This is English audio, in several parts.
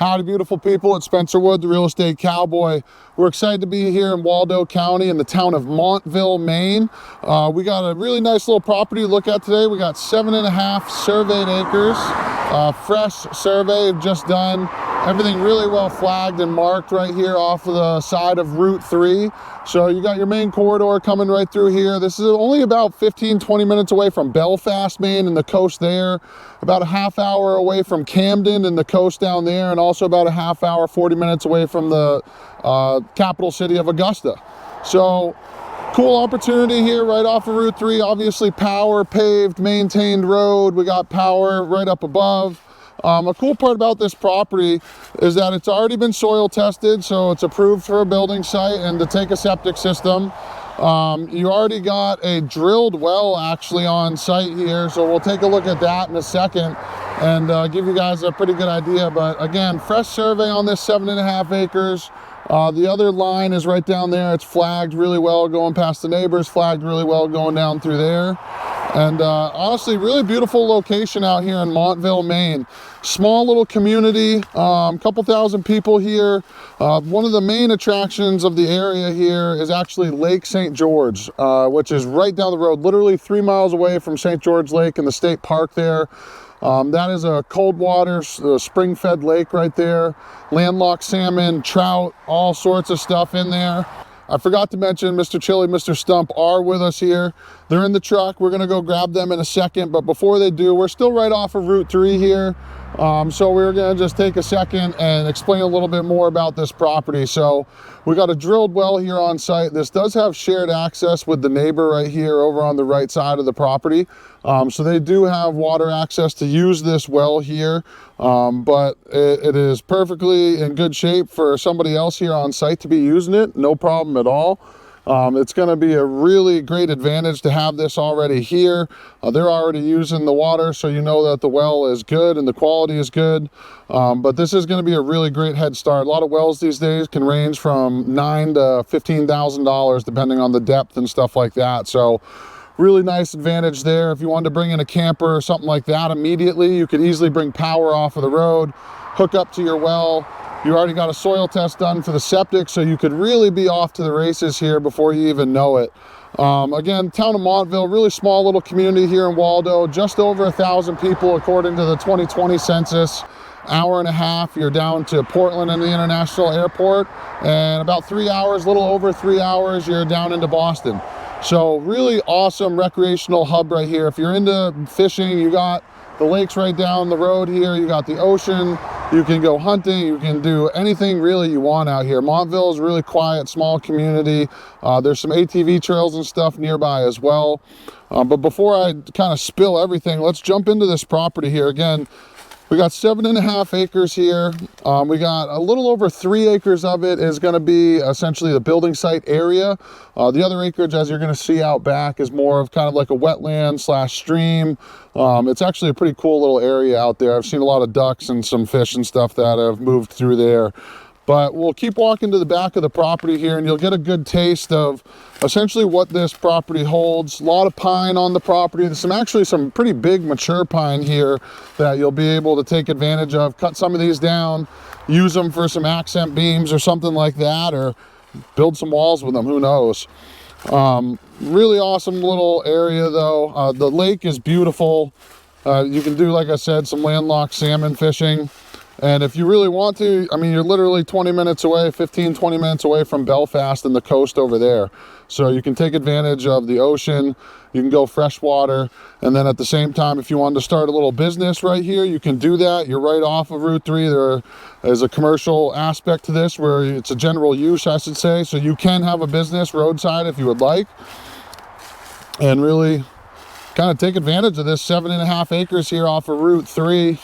Howdy, beautiful people. It's Spencer Wood, the Real Estate Cowboy. We're excited to be here in Waldo County in the town of Montville, Maine. We got a really nice little property to look at today. We got 7.5 surveyed acres, fresh survey just done. Everything really well flagged and marked right here off of the side of Route 3. So you got your main corridor coming right through here. This is only about 15-20 minutes away from Belfast, Maine, and the coast there. About a half hour away from Camden and the coast down there, and also about a half hour, 40 minutes away from the capital city of Augusta. So cool opportunity here right off of Route 3. Obviously power, paved, maintained road. We got power right up above. A cool part about this property is that it's already been soil tested, so it's approved for a building site and to take a septic system. You already got a drilled well actually on site here, so we'll take a look at that in a second and give you guys a pretty good idea. But again, fresh survey on this 7.5 acres. The other line is right down there. It's flagged really well going past the neighbors, flagged really well going down through there. And honestly, really beautiful location out here in Montville, Maine. Small little community, couple thousand people here. One of the main attractions of the area here is actually Lake St. George, which is right down the road, literally 3 miles away from St. George Lake and the state park there. That is a cold water, spring-fed lake right there. Landlocked salmon, trout, all sorts of stuff in there. I forgot to mention Mr. Chili, Mr. Stump are with us here. They're in the truck. We're gonna go grab them in a second, but before they do, we're still right off of Route 3 here. So we're gonna just take a second and explain a little bit more about this property. So we got a drilled well here on site. This does have shared access with the neighbor right here over on the right side of the property. So they do have water access to use this well here, but it is perfectly in good shape for somebody else here on site to be using it. No problem at all. It's going to be a really great advantage to have this already here. They're already using the water, so you know that the well is good and the quality is good. But this is going to be a really great head start. A lot of wells these days can range from $9,000 to $15,000 depending on the depth and stuff like that. So really nice advantage there. If you wanted to bring in a camper or something like that immediately, you could easily bring power off of the road, hook up to your well. You already got a soil test done for the septic, so you could really be off to the races here before you even know it. Again, town of Montville, really small little community here in Waldo, just over 1,000 people according to the 2020 census. Hour and a half, you're down to Portland and the International Airport, and about 3 hours, a little over 3 hours, you're down into Boston. So really awesome recreational hub right here. If you're into fishing, you got the lakes right down the road here, you got the ocean, you can go hunting, you can do anything really you want out here. Montville is a really quiet, small community. There's some ATV trails and stuff nearby as well. But before I kind of spill everything, let's jump into this property here. Again, we got 7.5 acres here. We got a little over 3 acres of it is going to be essentially the building site area. The other acreage, as you're going to see out back, is more of kind of like a wetland slash stream. It's actually a pretty cool little area out there. I've seen a lot of ducks and some fish and stuff that have moved through there. But we'll keep walking to the back of the property here and you'll get a good taste of essentially what this property holds. A lot of pine on the property. There's actually some pretty big mature pine here that you'll be able to take advantage of. Cut some of these down, use them for some accent beams or something like that, or build some walls with them, who knows. Really awesome little area though. The lake is beautiful. You can do, like I said, some landlocked salmon fishing. And if you really want to, I mean, you're literally 20 minutes away, 15, 20 minutes away from Belfast and the coast over there. So you can take advantage of the ocean, you can go freshwater, and then at the same time, if you wanted to start a little business right here, you can do that. You're right off of Route 3. There is a commercial aspect to this where it's a general use, I should say. So you can have a business roadside if you would like, and really kind of take advantage of this 7.5 acres here off of Route 3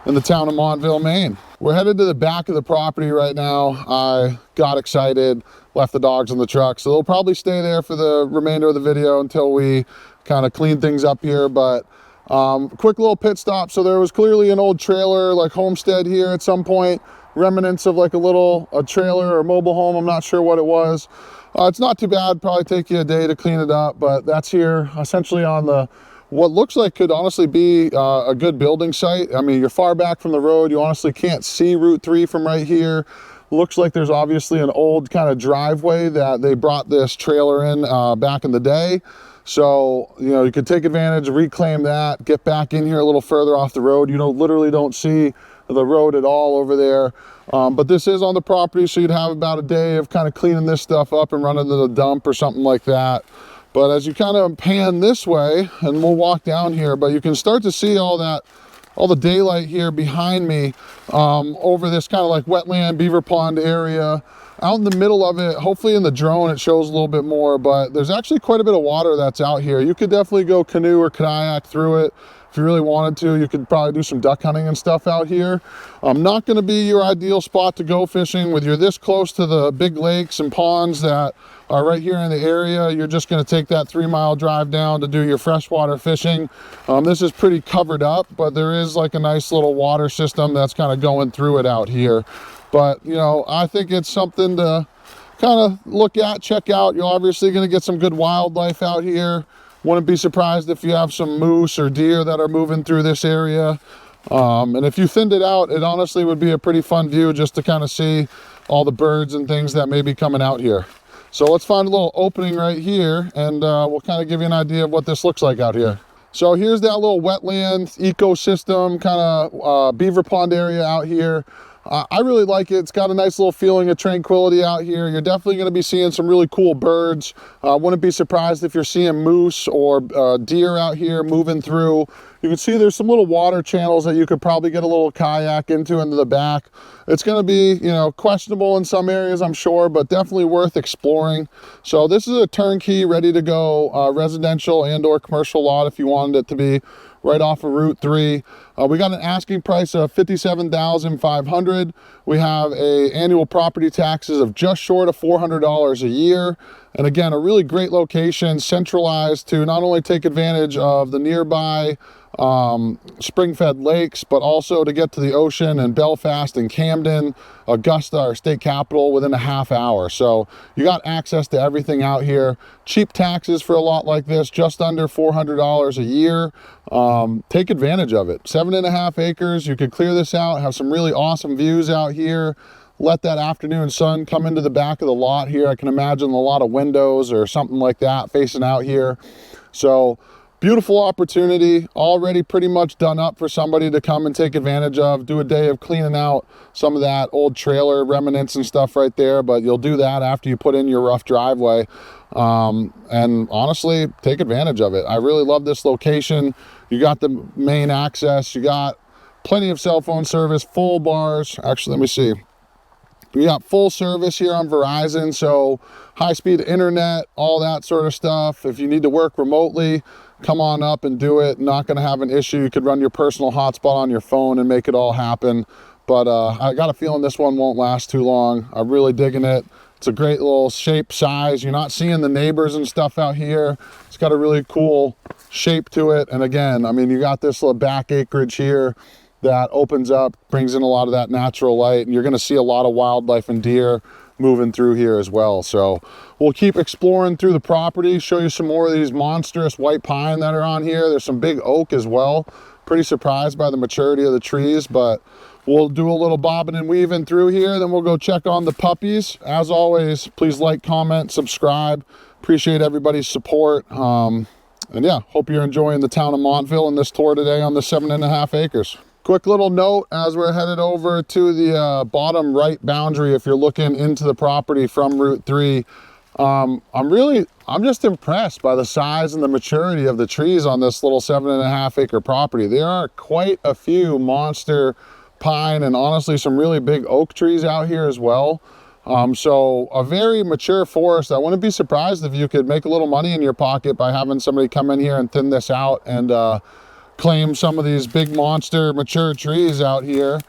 in the town of Montville, Maine. We're headed to the back of the property right now. I got excited, left the dogs in the truck, so they'll probably stay there for the remainder of the video until we kind of clean things up here. But quick little pit stop. So there was clearly an old trailer, like homestead here at some point, remnants of like a trailer or mobile home. I'm not sure what it was. It's not too bad, probably take you a day to clean it up, but that's here essentially on the what looks like could honestly be a good building site. I mean, you're far back from the road. You honestly can't see Route 3 from right here. Looks like there's obviously an old kind of driveway that they brought this trailer in back in the day. So, you know, you could take advantage, reclaim that, get back in here a little further off the road. You literally don't see the road at all over there. But this is on the property, so you'd have about a day of kind of cleaning this stuff up and running to the dump or something like that. But as you kind of pan this way, and we'll walk down here, but you can start to see all the daylight here behind me over this kind of like wetland beaver pond area. Out in the middle of it, hopefully in the drone it shows a little bit more, but there's actually quite a bit of water that's out here. You could definitely go canoe or kayak through it if you really wanted to. You could probably do some duck hunting and stuff out here. Not going to be your ideal spot to go fishing. With you're this close to the big lakes and ponds that are right here in the area, you're just going to take that 3-mile drive down to do your freshwater fishing. This is pretty covered up, but there is like a nice little water system that's kind of going through it out here. But, you know, I think it's something to kind of look at, check out. You're obviously going to get some good wildlife out here. Wouldn't be surprised if you have some moose or deer that are moving through this area. And if you thinned it out, it honestly would be a pretty fun view just to kind of see all the birds and things that may be coming out here. So let's find a little opening right here, and we'll kind of give you an idea of what this looks like out here. So here's that little wetland ecosystem, kind of beaver pond area out here. I really like it. It's got a nice little feeling of tranquility out here. You're definitely going to be seeing some really cool birds. Wouldn't be surprised if you're seeing moose or deer out here moving through. You can see there's some little water channels that you could probably get a little kayak into the back. It's going to be, you know, questionable in some areas, I'm sure, but definitely worth exploring. So this is a turnkey, ready to go residential and or commercial lot if you wanted it to be, right off of Route 3. We got an asking price of $57,500. We have annual property taxes of just short of $400 a year. And again, a really great location, centralized to not only take advantage of the nearby spring-fed lakes, but also to get to the ocean and Belfast and Camden, Augusta, our state capital, within a half hour. So you got access to everything out here. Cheap taxes for a lot like this, just under $400 a year. Take advantage of it. 7.5 acres. You could clear this out, have some really awesome views out here. Let that afternoon sun come into the back of the lot here. I can imagine a lot of windows or something like that facing out here. So beautiful opportunity, already pretty much done up for somebody to come and take advantage of. Do a day of cleaning out some of that old trailer remnants and stuff right there, but you'll do that after you put in your rough driveway. And honestly, take advantage of it. I really love this location. You got the main access, you got plenty of cell phone service, full bars. Actually, let me see. We got full service here on Verizon, so high-speed internet, all that sort of stuff. If you need to work remotely, come on up and do it. Not going to have an issue. You could run your personal hotspot on your phone and make it all happen. But I got a feeling this one won't last too long. I'm really digging it. It's a great little shape, size. You're not seeing the neighbors and stuff out here. It's got a really cool shape to it. And again, I mean, you got this little back acreage here that opens up, brings in a lot of that natural light, and you're going to see a lot of wildlife and deer moving through here as well. So we'll keep exploring through the property, show you some more of these monstrous white pine that are on here. There's some big oak as well. Pretty surprised by the maturity of the trees, but we'll do a little bobbing and weaving through here. Then we'll go check on the puppies. As always, please like, comment, subscribe. Appreciate everybody's support. And yeah, hope you're enjoying the town of Montville and this tour today on the 7.5 acres. Quick little note as we're headed over to the bottom right boundary, if you're looking into the property from Route 3, I'm just impressed by the size and the maturity of the trees on this little 7.5 acre property. There are quite a few monster pine and honestly some really big oak trees out here as well. So a very mature forest. I wouldn't be surprised if you could make a little money in your pocket by having somebody come in here and thin this out and claim some of these big monster mature trees out here.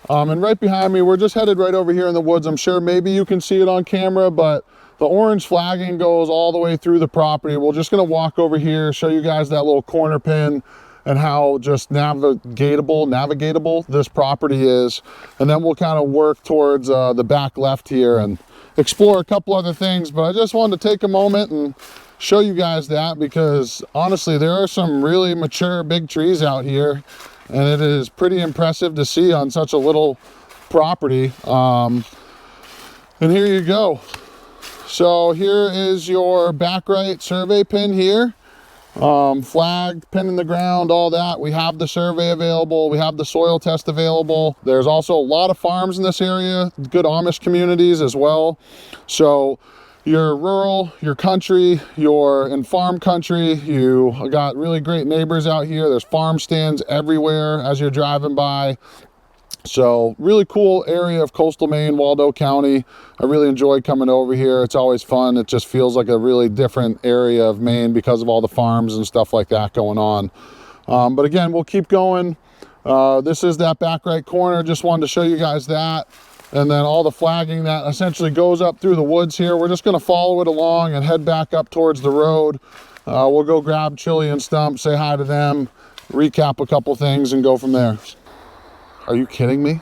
And right behind me, we're just headed right over here in the woods. I'm sure maybe you can see it on camera, but the orange flagging goes all the way through the property. We're just going to walk over here, show you guys that little corner pin and how just navigatable this property is. And then we'll kind of work towards the back left here and explore a couple other things. But I just wanted to take a moment and show you guys that, because honestly, there are some really mature big trees out here, and it is pretty impressive to see on such a little property. And here you go. So here is your back right survey pin here. Flag, pin in the ground, all that. We have the survey available. We have the soil test available. There's also a lot of farms in this area, good Amish communities as well. So you're rural, you're country, you're in farm country. You got really great neighbors out here. There's farm stands everywhere as you're driving by. So really cool area of coastal Maine, Waldo County. I really enjoy coming over here. It's always fun. It just feels like a really different area of Maine because of all the farms and stuff like that going on. But again, we'll keep going. This is that back right corner. Just wanted to show you guys that. And then all the flagging that essentially goes up through the woods here. We're just going to follow it along and head back up towards the road. We'll go grab Chili and Stump, say hi to them, recap a couple things, and go from there. Are you kidding me?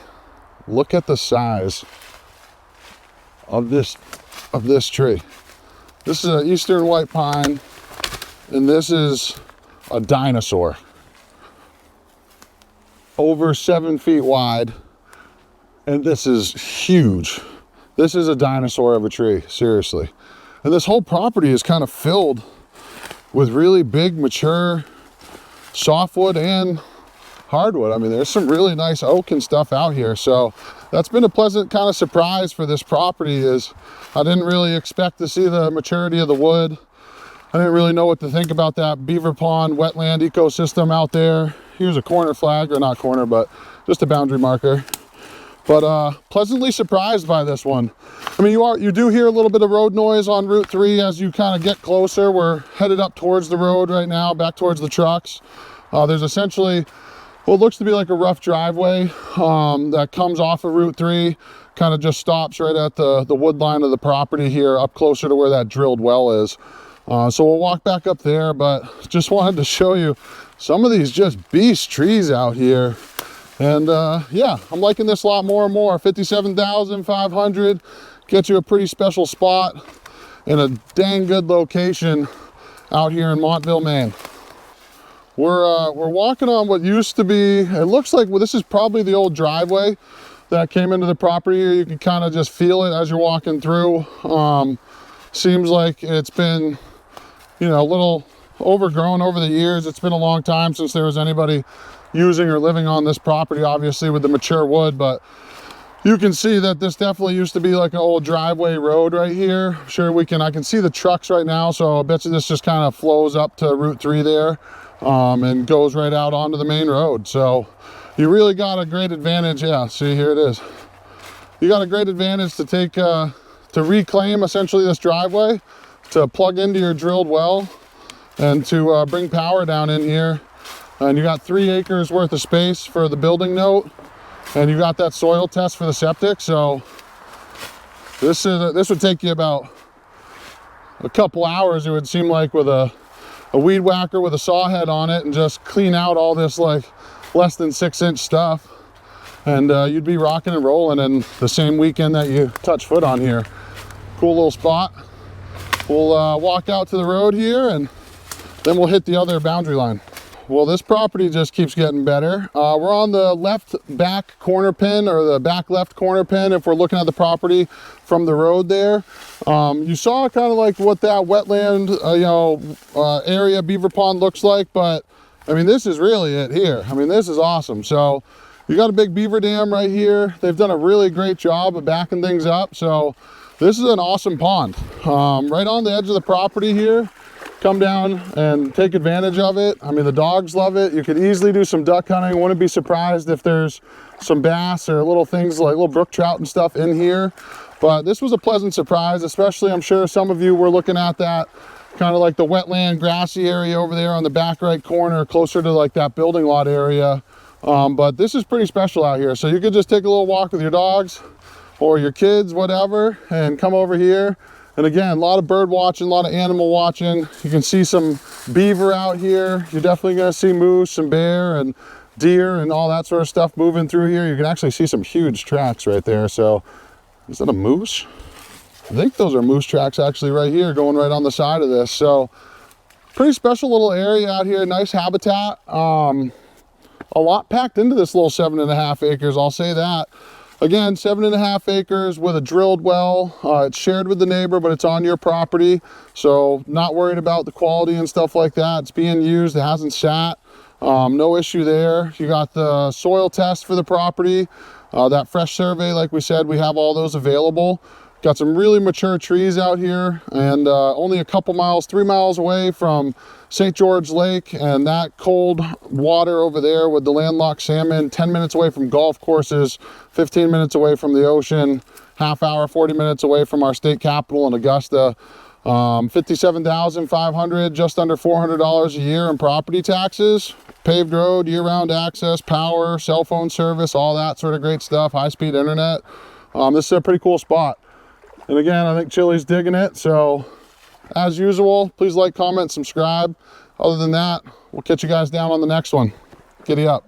Look at the size of this tree. This is an eastern white pine, and this is a dinosaur. Over 7 feet wide, and this is huge. This is a dinosaur of a tree, seriously. And this whole property is kind of filled with really big, mature softwood and hardwood. I mean, there's some really nice oak and stuff out here. So that's been a pleasant kind of surprise for this property. Is I didn't really expect to see the maturity of the wood. I didn't really know what to think about that beaver pond wetland ecosystem out there. Here's a corner flag, or not corner, but just a boundary marker. But pleasantly surprised by this one. I mean, you do hear a little bit of road noise on Route 3 as you kind of get closer. We're headed up towards the road right now, back towards the trucks. There's essentially what looks to be like a rough driveway that comes off of Route 3, kind of just stops right at the wood line of the property here, up closer to where that drilled well is. So we'll walk back up there, but just wanted to show you some of these just beast trees out here. And yeah, I'm liking this lot more and more. 57,500 gets you a pretty special spot in a dang good location out here in Montville, Maine. We're walking on what used to be, it looks like, well, this is probably the old driveway that came into the property here. You can kind of just feel it as you're walking through. Seems like it's been, you know, a little overgrown over the years. It's been a long time since there was anybody using or living on this property, obviously with the mature wood, but you can see that this definitely used to be like an old driveway road right here. Sure, I can see the trucks right now, so I bet you this just kind of flows up to Route 3 there. And goes right out onto the main road. So you really got a great advantage. Yeah, see, here it is. You got a great advantage to take, to reclaim essentially this driveway, to plug into your drilled well, and to bring power down in here. And you got 3 acres worth of space for the building note, and you got that soil test for the septic. So this would take you about a couple hours, it would seem like, with a weed whacker with a saw head on it, and just clean out all this like less than 6-inch stuff, and you'd be rocking and rolling in the same weekend that you touch foot on here. Cool little spot. We'll walk out to the road here, and then we'll hit the other boundary line. Well, this property just keeps getting better. We're on the left back corner pin, or the back left corner pin, if we're looking at the property from the road there. You saw kind of like what that wetland area, beaver pond, looks like, but I mean, this is really it here. I mean, this is awesome. So you got a big beaver dam right here. They've done a really great job of backing things up. So this is an awesome pond. Right on the edge of the property here. Come down and take advantage of it. I mean, the dogs love it. You could easily do some duck hunting. Wouldn't be surprised if there's some bass or little things like little brook trout and stuff in here. But this was a pleasant surprise, especially, I'm sure some of you were looking at that kind of like the wetland grassy area over there on the back right corner, closer to like that building lot area. But this is pretty special out here. So you could just take a little walk with your dogs or your kids, whatever, and come over here. And again, a lot of bird watching, a lot of animal watching. You can see some beaver out here. You're definitely gonna see moose and bear and deer and all that sort of stuff moving through here. You can actually see some huge tracks right there. So is that a moose? I think those are moose tracks actually right here going right on the side of this. So pretty special little area out here, nice habitat. A lot packed into this little 7.5 acres, I'll say that. Again, 7.5 acres with a drilled well. It's shared with the neighbor, but it's on your property. So not worried about the quality and stuff like that. It's being used, it hasn't sat. No issue there. You got the soil test for the property. That fresh survey, like we said, we have all those available. Got some really mature trees out here, and only a couple miles, 3 miles away from St. George Lake and that cold water over there with the landlocked salmon, 10 minutes away from golf courses, 15 minutes away from the ocean, half hour, 40 minutes away from our state capital in Augusta. $57,500, just under $400 a year in property taxes, paved road, year-round access, power, cell phone service, all that sort of great stuff, high-speed internet. This is a pretty cool spot. And again, I think Chili's digging it. So as usual, please like, comment, subscribe. Other than that, we'll catch you guys down on the next one. Giddy up.